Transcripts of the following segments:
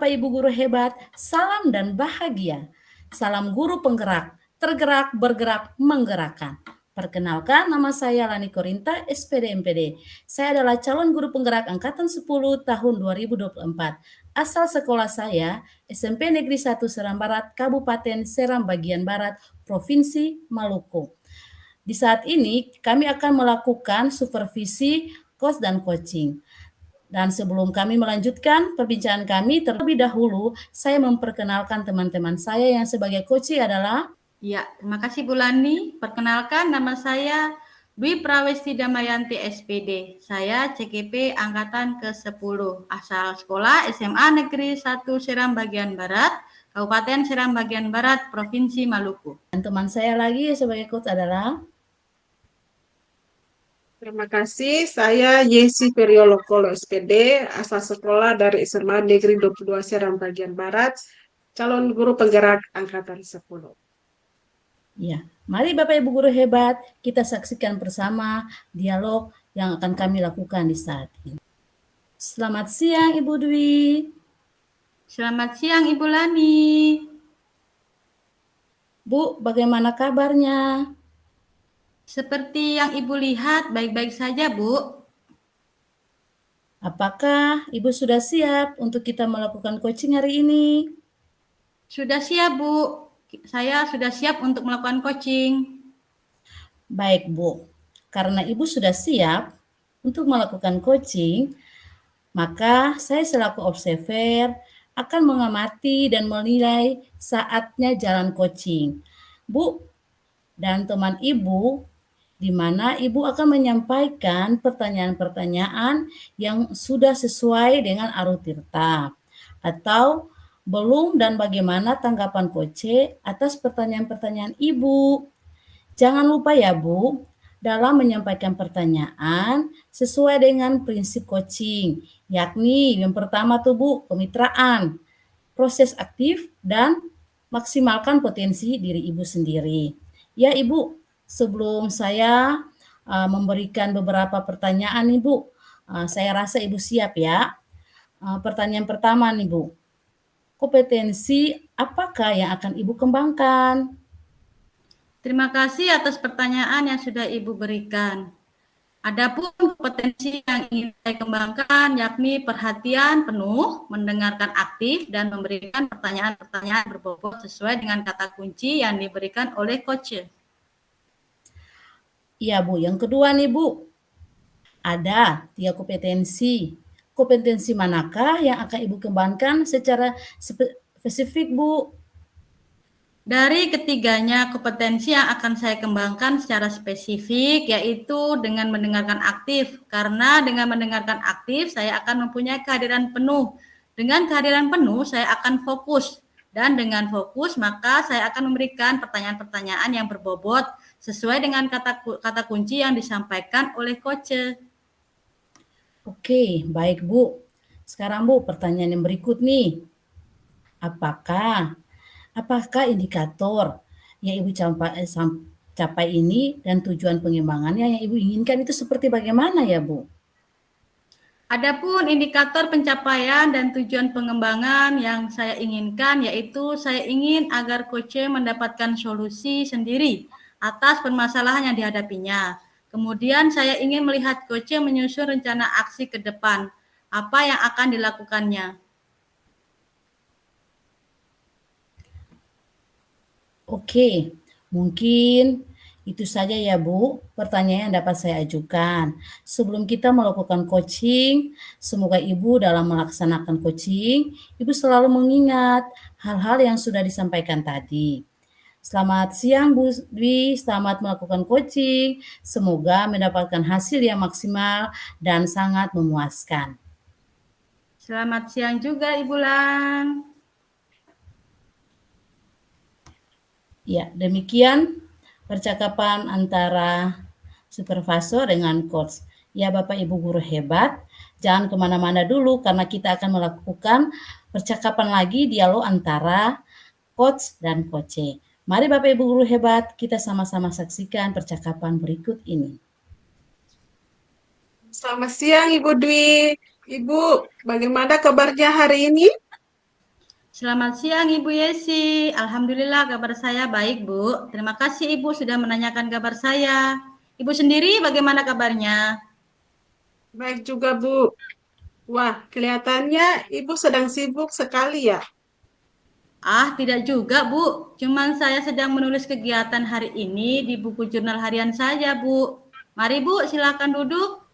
Bapak Ibu guru hebat, salam dan bahagia. Salam guru penggerak, tergerak, bergerak, menggerakkan. Perkenalkan, nama saya Lani Korinta, SPD MPD. Saya adalah calon guru penggerak Angkatan 10 tahun 2024. Asal sekolah saya, SMP Negeri 1 Seram Barat, Kabupaten Seram Bagian Barat, Provinsi Maluku. Di saat ini, kami akan melakukan supervisi coach dan coaching. Dan sebelum kami melanjutkan perbincangan kami, terlebih dahulu saya memperkenalkan teman-teman saya yang sebagai coach adalah. Ya, terima kasih Bu Lani. Perkenalkan, nama saya Dwi Prawesti Damayanti SPD. Saya CGP Angkatan ke-10, asal sekolah SMA Negeri 1 Seram Bagian Barat, Kabupaten Seram Bagian Barat, Provinsi Maluku. Dan teman saya lagi sebagai coach adalah. Terima kasih, saya Yesi Periolokolo SPD, asal sekolah dari SMA Negeri 22 Seram Bagian Barat, calon guru penggerak Angkatan 10. Ya, mari Bapak Ibu guru hebat, kita saksikan bersama dialog yang akan kami lakukan di saat ini. Selamat siang Ibu Dwi. Selamat siang Ibu Lani. Bu, bagaimana kabarnya? Seperti yang Ibu lihat, baik-baik saja, Bu. Apakah Ibu sudah siap untuk kita melakukan coaching hari ini? Sudah siap, Bu. Saya sudah siap untuk melakukan coaching. Baik, Bu. Karena Ibu sudah siap untuk melakukan coaching, maka saya selaku observer akan mengamati dan menilai saatnya jalan coaching. Bu dan teman Ibu, di mana Ibu akan menyampaikan pertanyaan-pertanyaan yang sudah sesuai dengan Aru Tirta atau belum dan bagaimana tanggapan Coach atas pertanyaan-pertanyaan Ibu. Jangan lupa ya Bu, dalam menyampaikan pertanyaan sesuai dengan prinsip coaching, yakni yang pertama tuh Bu, kemitraan, proses aktif, dan maksimalkan potensi diri Ibu sendiri. Ya Ibu, sebelum saya memberikan beberapa pertanyaan nih Bu, saya rasa Ibu siap ya. Pertanyaan pertama nih Bu, kompetensi apakah yang akan Ibu kembangkan? Terima kasih atas pertanyaan yang sudah Ibu berikan. Adapun kompetensi yang ingin saya kembangkan yakni perhatian penuh, mendengarkan aktif, dan memberikan pertanyaan-pertanyaan berbobot sesuai dengan kata kunci yang diberikan oleh coach. Iya Bu, yang kedua nih Bu, ada 3 kompetensi. Kompetensi manakah yang akan Ibu kembangkan secara spesifik Bu? Dari ketiganya kompetensi yang akan saya kembangkan secara spesifik yaitu dengan mendengarkan aktif. Karena dengan mendengarkan aktif saya akan mempunyai kehadiran penuh. Dengan kehadiran penuh saya akan fokus. Dan dengan fokus maka saya akan memberikan pertanyaan-pertanyaan yang berbobot sesuai dengan kata kunci yang disampaikan oleh coach. Oke, baik Bu. Sekarang Bu, pertanyaan yang berikut nih. Apakah indikator yang Ibu capai ini dan tujuan pengembangannya yang Ibu inginkan itu seperti bagaimana ya Bu? Adapun indikator pencapaian dan tujuan pengembangan yang saya inginkan yaitu saya ingin agar coach mendapatkan solusi sendiri atas permasalahan yang dihadapinya. Kemudian saya ingin melihat coach menyusun rencana aksi ke depan, apa yang akan dilakukannya. Oke, mungkin itu saja ya Bu, pertanyaan yang dapat saya ajukan. Sebelum kita melakukan coaching, semoga Ibu dalam melaksanakan coaching, Ibu selalu mengingat hal-hal yang sudah disampaikan tadi. Selamat siang Bu Dwi, selamat melakukan coaching. Semoga mendapatkan hasil yang maksimal dan sangat memuaskan. Selamat siang juga Ibu Lan. Ya, demikian percakapan antara supervisor dengan coach. Ya Bapak Ibu guru hebat, jangan kemana-mana dulu karena kita akan melakukan percakapan lagi dialog antara coach dan coach. Mari Bapak Ibu guru hebat, kita sama-sama saksikan percakapan berikut ini. Selamat siang Ibu Dwi. Ibu, bagaimana kabarnya hari ini? Selamat siang Ibu Yesi. Alhamdulillah kabar saya baik Bu. Terima kasih Ibu sudah menanyakan kabar saya. Ibu sendiri bagaimana kabarnya? Baik juga, Bu. Wah, kelihatannya Ibu sedang sibuk sekali ya. Ah, tidak juga Bu. Cuman saya sedang menulis kegiatan hari ini di buku jurnal harian saja Bu. Mari Bu, silakan duduk.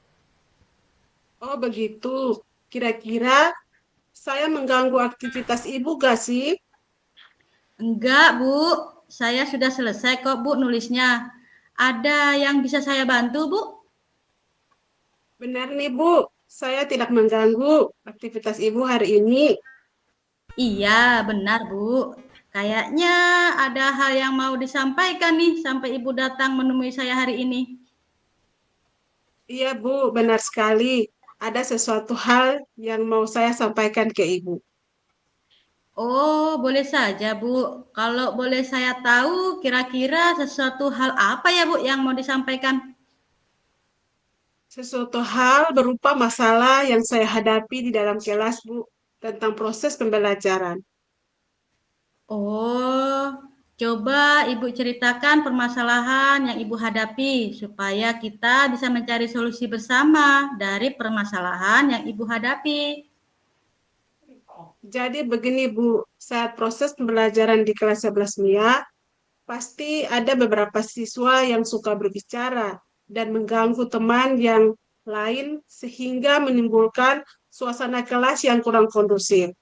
Oh, begitu. Kira-kira saya mengganggu aktivitas Ibu gak sih? Enggak Bu, saya sudah selesai kok Bu nulisnya. Ada yang bisa saya bantu Bu? Benar nih, Bu. Saya tidak mengganggu aktivitas Ibu hari ini. Iya, benar, Bu. Kayaknya ada hal yang mau disampaikan nih sampai Ibu datang menemui saya hari ini. Iya, Bu, benar sekali. Ada sesuatu hal yang mau saya sampaikan ke Ibu. Oh, boleh saja, Bu. Kalau boleh saya tahu kira-kira sesuatu hal apa ya, Bu, yang mau disampaikan? Sesuatu hal berupa masalah yang saya hadapi di dalam kelas, Bu, tentang proses pembelajaran. Oh, coba Ibu ceritakan permasalahan yang Ibu hadapi supaya kita bisa mencari solusi bersama dari permasalahan yang Ibu hadapi. Jadi begini, Bu, saat proses pembelajaran di kelas 11 MIA, pasti ada beberapa siswa yang suka berbicara dan mengganggu teman yang lain sehingga menimbulkan suasana kelas yang kurang kondusif.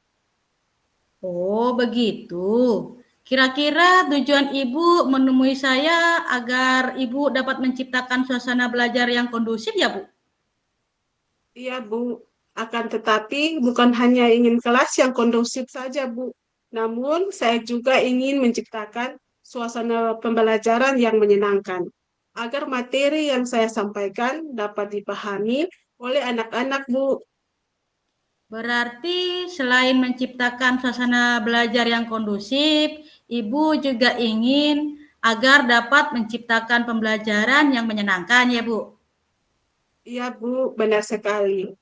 Oh, begitu. Kira-kira tujuan Ibu menemui saya agar Ibu dapat menciptakan suasana belajar yang kondusif ya, Bu? Iya, Bu. Akan tetapi bukan hanya ingin kelas yang kondusif saja, Bu. Namun saya juga ingin menciptakan suasana pembelajaran yang menyenangkan agar materi yang saya sampaikan dapat dipahami oleh anak-anak, Bu. Berarti selain menciptakan suasana belajar yang kondusif, Ibu juga ingin agar dapat menciptakan pembelajaran yang menyenangkan ya, Bu? Iya, Bu, benar sekali.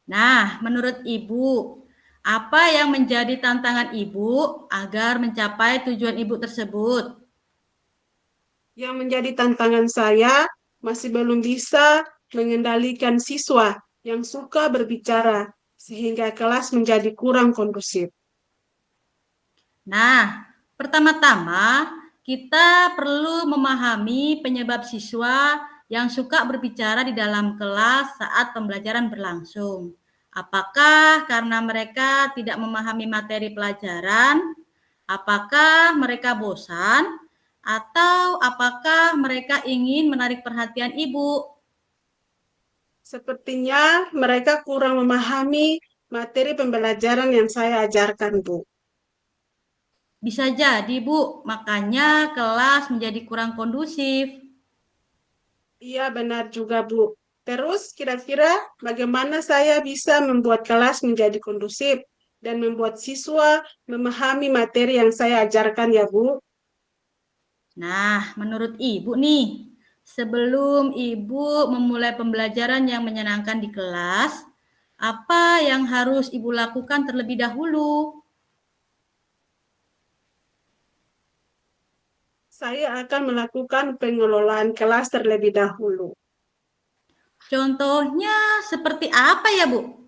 Nah, menurut Ibu, apa yang menjadi tantangan Ibu agar mencapai tujuan Ibu tersebut? Yang menjadi tantangan saya masih belum bisa mengendalikan siswa yang suka berbicara sehingga kelas menjadi kurang kondusif. Nah, pertama-tama kita perlu memahami penyebab siswa yang suka berbicara di dalam kelas saat pembelajaran berlangsung. Apakah karena mereka tidak memahami materi pelajaran? Apakah mereka bosan? Atau apakah mereka ingin menarik perhatian ibu? Sepertinya mereka kurang memahami materi pembelajaran yang saya ajarkan, Bu. Bisa jadi, Bu, makanya kelas menjadi kurang kondusif. Iya, benar juga, Bu. Terus, kira-kira bagaimana saya bisa membuat kelas menjadi kondusif dan membuat siswa memahami materi yang saya ajarkan ya, Bu? Nah, menurut Ibu nih, sebelum Ibu memulai pembelajaran yang menyenangkan di kelas, apa yang harus Ibu lakukan terlebih dahulu? Saya akan melakukan pengelolaan kelas terlebih dahulu. Contohnya seperti apa ya, Bu?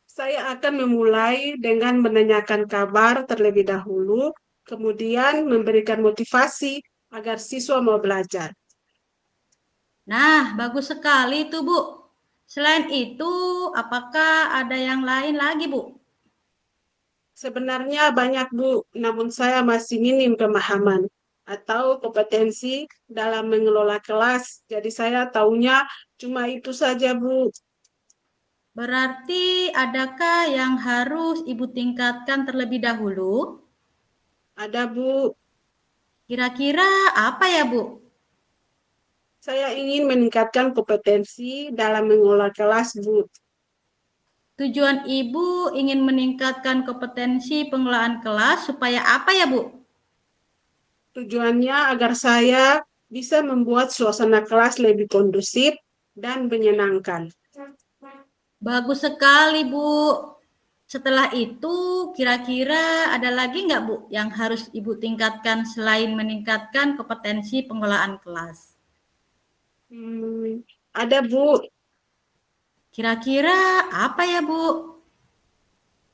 Saya akan memulai dengan menanyakan kabar terlebih dahulu, kemudian memberikan motivasi agar siswa mau belajar. Nah, bagus sekali itu, Bu. Selain itu, apakah ada yang lain lagi, Bu? Sebenarnya banyak, Bu, namun saya masih minim pemahaman atau kompetensi dalam mengelola kelas. Jadi saya taunya cuma itu saja, Bu. Berarti adakah yang harus Ibu tingkatkan terlebih dahulu? Ada, Bu. Kira-kira apa ya, Bu? Saya ingin meningkatkan kompetensi dalam mengelola kelas, Bu. Tujuan Ibu ingin meningkatkan kompetensi pengelolaan kelas supaya apa ya, Bu? Tujuannya agar saya bisa membuat suasana kelas lebih kondusif dan menyenangkan. Bagus sekali, Bu. Setelah itu, kira-kira ada lagi nggak Bu yang harus Ibu tingkatkan selain meningkatkan kompetensi pengelolaan kelas? Ada Bu, Kira-kira apa ya Bu?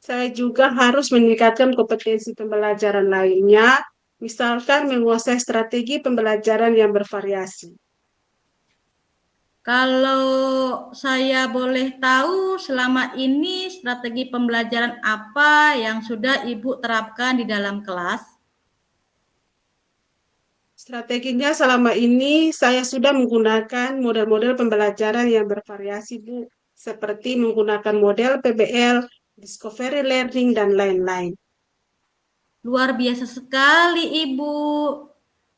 saya juga harus meningkatkan kompetensi pembelajaran lainnya, misalkan menguasai strategi pembelajaran yang bervariasi. Kalau saya boleh tahu, selama ini strategi pembelajaran apa yang sudah Ibu terapkan di dalam kelas? Strateginya selama ini saya sudah menggunakan model-model pembelajaran yang bervariasi, Bu, seperti menggunakan model PBL, Discovery Learning, dan lain-lain. Luar biasa sekali, Ibu.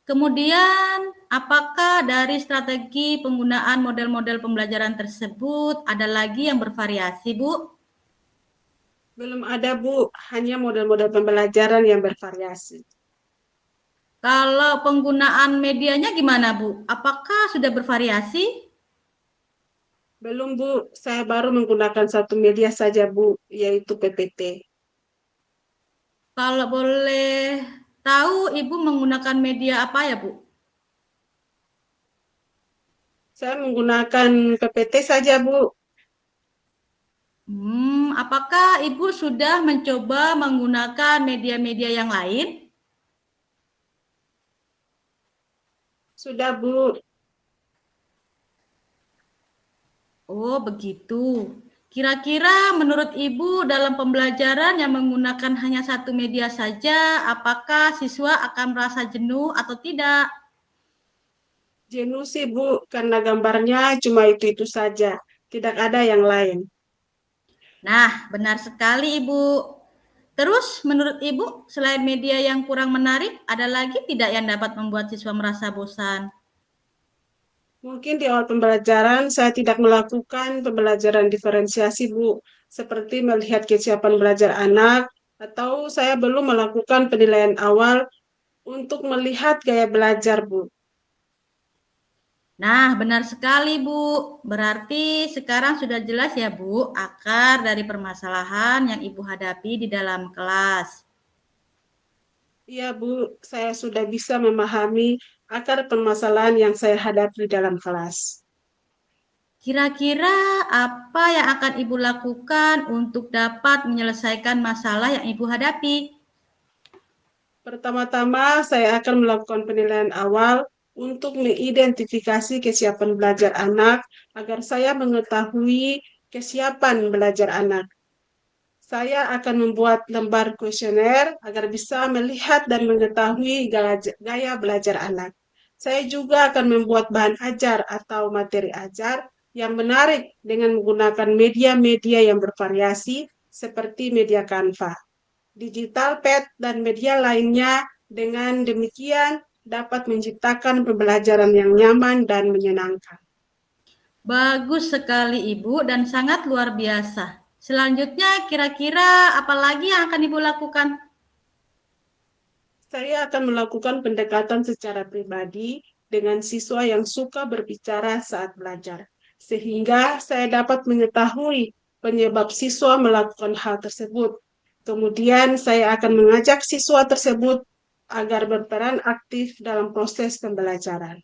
Kemudian, apakah dari strategi penggunaan model-model pembelajaran tersebut ada lagi yang bervariasi, Bu? Belum ada, Bu, hanya model-model pembelajaran yang bervariasi. Kalau penggunaan medianya gimana, Bu? Apakah sudah bervariasi? Belum, Bu, saya baru menggunakan satu media saja, Bu, yaitu PPT. Kalau boleh tahu, Ibu menggunakan media apa ya, Bu? Saya menggunakan PPT saja, Bu. Apakah Ibu sudah mencoba menggunakan media-media yang lain? Sudah, Bu. Oh, begitu. Kira-kira menurut Ibu dalam pembelajaran yang menggunakan hanya satu media saja, apakah siswa akan merasa jenuh atau tidak? Jenuh sih, Bu, karena gambarnya cuma itu-itu saja. Tidak ada yang lain. Nah, benar sekali Ibu. Terus, menurut Ibu, selain media yang kurang menarik, ada lagi tidak yang dapat membuat siswa merasa bosan? Mungkin di awal pembelajaran saya tidak melakukan pembelajaran diferensiasi, Bu, seperti melihat kesiapan belajar anak, atau saya belum melakukan penilaian awal untuk melihat gaya belajar, Bu. Nah, benar sekali, Bu. Berarti sekarang sudah jelas ya, Bu, akar dari permasalahan yang Ibu hadapi di dalam kelas. Iya, Bu, saya sudah bisa memahami akar permasalahan yang saya hadapi dalam kelas. Kira-kira apa yang akan Ibu lakukan untuk dapat menyelesaikan masalah yang Ibu hadapi? Pertama-tama, saya akan melakukan penilaian awal untuk mengidentifikasi kesiapan belajar anak agar saya mengetahui kesiapan belajar anak. Saya akan membuat lembar kuesioner agar bisa melihat dan mengetahui gaya belajar anak. Saya juga akan membuat bahan ajar atau materi ajar yang menarik dengan menggunakan media-media yang bervariasi seperti media Canva, digital pad, dan media lainnya. Dengan demikian dapat menciptakan pembelajaran yang nyaman dan menyenangkan. Bagus sekali Ibu dan sangat luar biasa. Selanjutnya kira-kira apa lagi yang akan Ibu lakukan? Saya akan melakukan pendekatan secara pribadi dengan siswa yang suka berbicara saat belajar, sehingga saya dapat mengetahui penyebab siswa melakukan hal tersebut. Kemudian saya akan mengajak siswa tersebut agar berperan aktif dalam proses pembelajaran.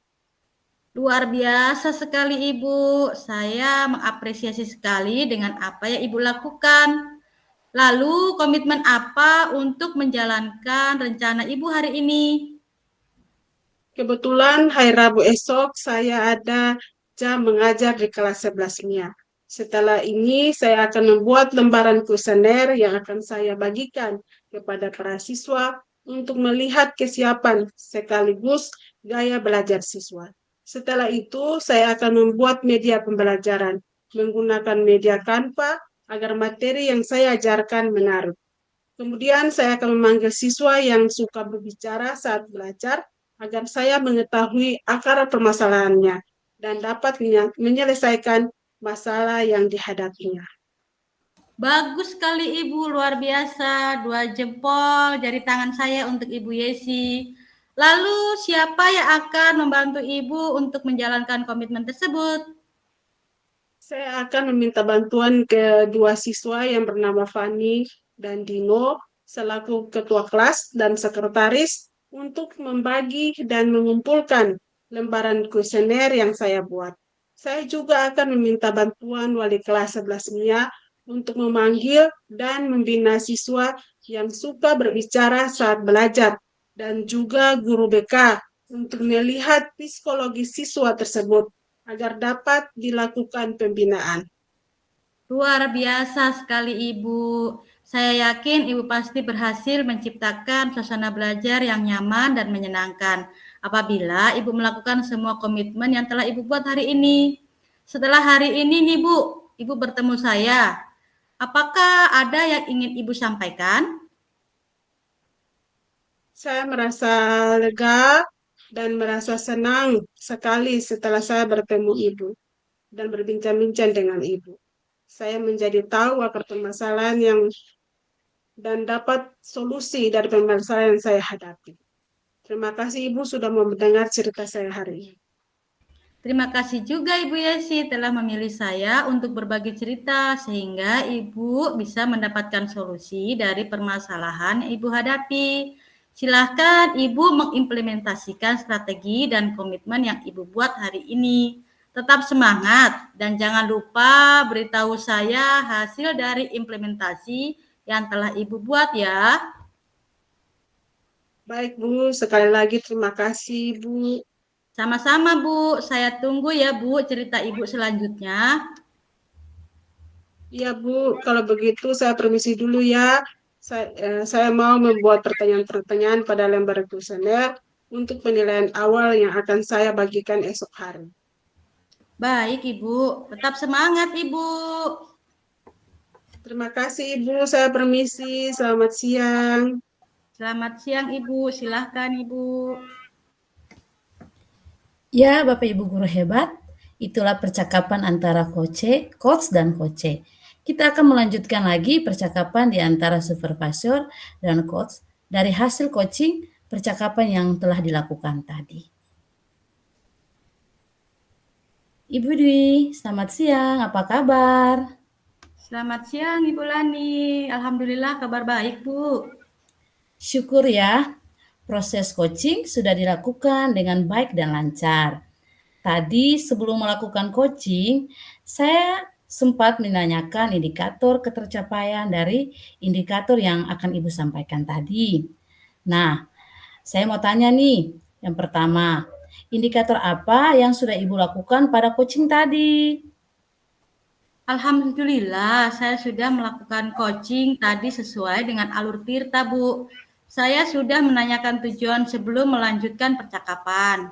Luar biasa sekali Ibu. Saya mengapresiasi sekali dengan apa yang Ibu lakukan. Lalu komitmen apa untuk menjalankan rencana Ibu hari ini? Kebetulan hari Rabu esok saya ada jam mengajar di kelas 11 kimia. Setelah ini saya akan membuat lembaran kuesioner yang akan saya bagikan kepada para siswa untuk melihat kesiapan sekaligus gaya belajar siswa. Setelah itu saya akan membuat media pembelajaran menggunakan media Canva agar materi yang saya ajarkan menarik. Kemudian saya akan memanggil siswa yang suka berbicara saat belajar agar saya mengetahui akar permasalahannya dan dapat menyelesaikan masalah yang dihadapinya. Bagus sekali Ibu, luar biasa. 2 jempol jari tangan saya untuk Ibu Yesi. Lalu siapa yang akan membantu Ibu untuk menjalankan komitmen tersebut? Saya akan meminta bantuan ke dua siswa yang bernama Fani dan Dino selaku ketua kelas dan sekretaris untuk membagi dan mengumpulkan lembaran kuesioner yang saya buat. Saya juga akan meminta bantuan wali kelas 11 Mia untuk memanggil dan membina siswa yang suka berbicara saat belajar dan juga guru BK untuk melihat psikologi siswa tersebut agar dapat dilakukan pembinaan. Luar biasa sekali Ibu. Saya yakin Ibu pasti berhasil menciptakan suasana belajar yang nyaman dan menyenangkan apabila Ibu melakukan semua komitmen yang telah Ibu buat hari ini. Setelah hari ini nih Bu, Ibu bertemu saya. Apakah ada yang ingin Ibu sampaikan? Saya merasa lega dan merasa senang sekali setelah saya bertemu Ibu dan berbincang-bincang dengan Ibu. Saya menjadi tahu akar permasalahan dan dapat solusi dari permasalahan yang saya hadapi. Terima kasih Ibu sudah mau mendengar cerita saya hari ini. Terima kasih juga Ibu Yesi telah memilih saya untuk berbagi cerita sehingga Ibu bisa mendapatkan solusi dari permasalahan yang Ibu hadapi. Silahkan Ibu mengimplementasikan strategi dan komitmen yang Ibu buat hari ini. Tetap semangat dan jangan lupa beritahu saya hasil dari implementasi yang telah Ibu buat ya. Baik Bu, sekali lagi terima kasih Bu. Sama-sama Bu, saya tunggu ya Bu cerita Ibu selanjutnya. Iya Bu, kalau begitu saya permisi dulu ya. Saya mau membuat pertanyaan-pertanyaan pada lembar kuesioner untuk penilaian awal yang akan saya bagikan esok hari. Baik Ibu, tetap semangat Ibu. Terima kasih Ibu, saya permisi. Selamat siang. Selamat siang Ibu, silahkan Ibu. Ya, Bapak Ibu guru hebat, itulah percakapan antara coach dan coach. Kita akan melanjutkan lagi percakapan di antara supervisor dan coach dari hasil coaching percakapan yang telah dilakukan tadi. Ibu Dwi, selamat siang, apa kabar? Selamat siang Ibu Lani, alhamdulillah kabar baik Bu. Syukur ya, proses coaching sudah dilakukan dengan baik dan lancar. Tadi sebelum melakukan coaching, saya sempat menanyakan indikator ketercapaian dari indikator yang akan Ibu sampaikan tadi. Nah, saya mau tanya nih, yang pertama, indikator apa yang sudah Ibu lakukan pada coaching tadi? Alhamdulillah saya sudah melakukan coaching tadi sesuai dengan alur Tirta Bu. Saya sudah menanyakan tujuan sebelum melanjutkan percakapan.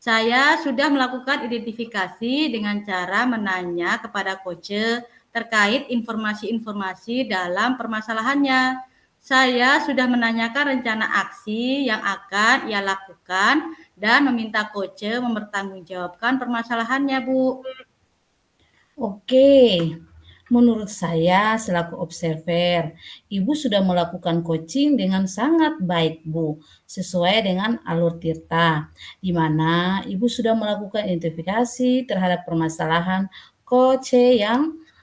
Saya sudah melakukan identifikasi dengan cara menanya kepada coach terkait informasi-informasi dalam permasalahannya. Saya sudah menanyakan rencana aksi yang akan ia lakukan dan meminta coach mempertanggungjawabkan permasalahannya, Bu. Oke, menurut saya selaku observer, Ibu sudah melakukan coaching dengan sangat baik, Bu, sesuai dengan alur Tirta, di mana Ibu sudah melakukan identifikasi terhadap permasalahan coach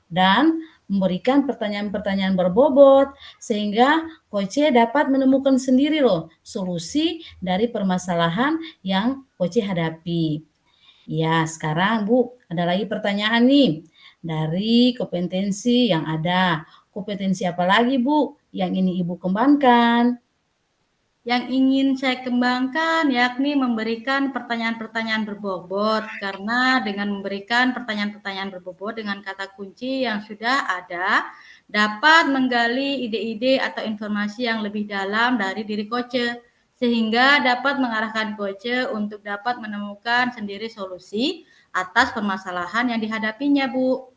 dan memberikan pertanyaan-pertanyaan berbobot sehingga coach dapat menemukan sendiri loh solusi dari permasalahan yang coach hadapi. Ya, sekarang Bu, ada lagi pertanyaan nih dari kompetensi yang ada. Kompetensi apa lagi Bu yang ini Ibu kembangkan? Yang ingin saya kembangkan yakni memberikan pertanyaan-pertanyaan berbobot, karena dengan memberikan pertanyaan-pertanyaan berbobot dengan kata kunci yang sudah ada dapat menggali ide-ide atau informasi yang lebih dalam dari diri coach, sehingga dapat mengarahkan coach untuk dapat menemukan sendiri solusi atas permasalahan yang dihadapinya, Bu.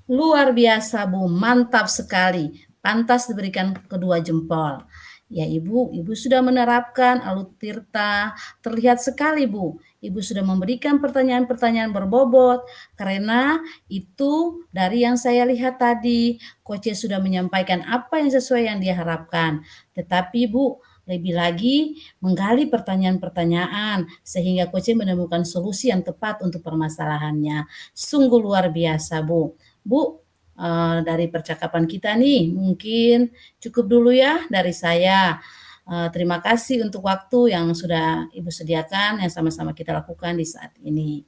Luar biasa Bu, mantap sekali. Pantas diberikan kedua jempol. Ya Ibu, Ibu sudah menerapkan alur Tirta. Terlihat sekali Bu, Ibu sudah memberikan pertanyaan-pertanyaan berbobot. Karena itu dari yang saya lihat tadi, Coach sudah menyampaikan apa yang sesuai yang dia harapkan. Tetapi Bu, lebih lagi menggali pertanyaan-pertanyaan sehingga coaching menemukan solusi yang tepat untuk permasalahannya. Sungguh luar biasa, Bu. Bu, dari percakapan kita nih mungkin cukup dulu ya dari saya. Terima kasih untuk waktu yang sudah Ibu sediakan yang sama-sama kita lakukan di saat ini.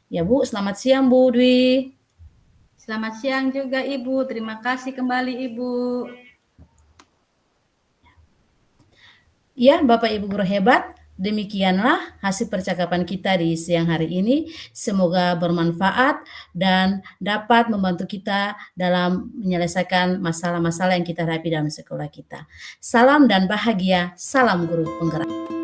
Ya Bu, selamat siang Bu Dwi. Selamat siang juga Ibu. Terima kasih kembali Ibu. Ya, Bapak Ibu guru hebat, demikianlah hasil percakapan kita di siang hari ini. Semoga bermanfaat dan dapat membantu kita dalam menyelesaikan masalah-masalah yang kita hadapi dalam sekolah kita. Salam dan bahagia, salam guru penggerak.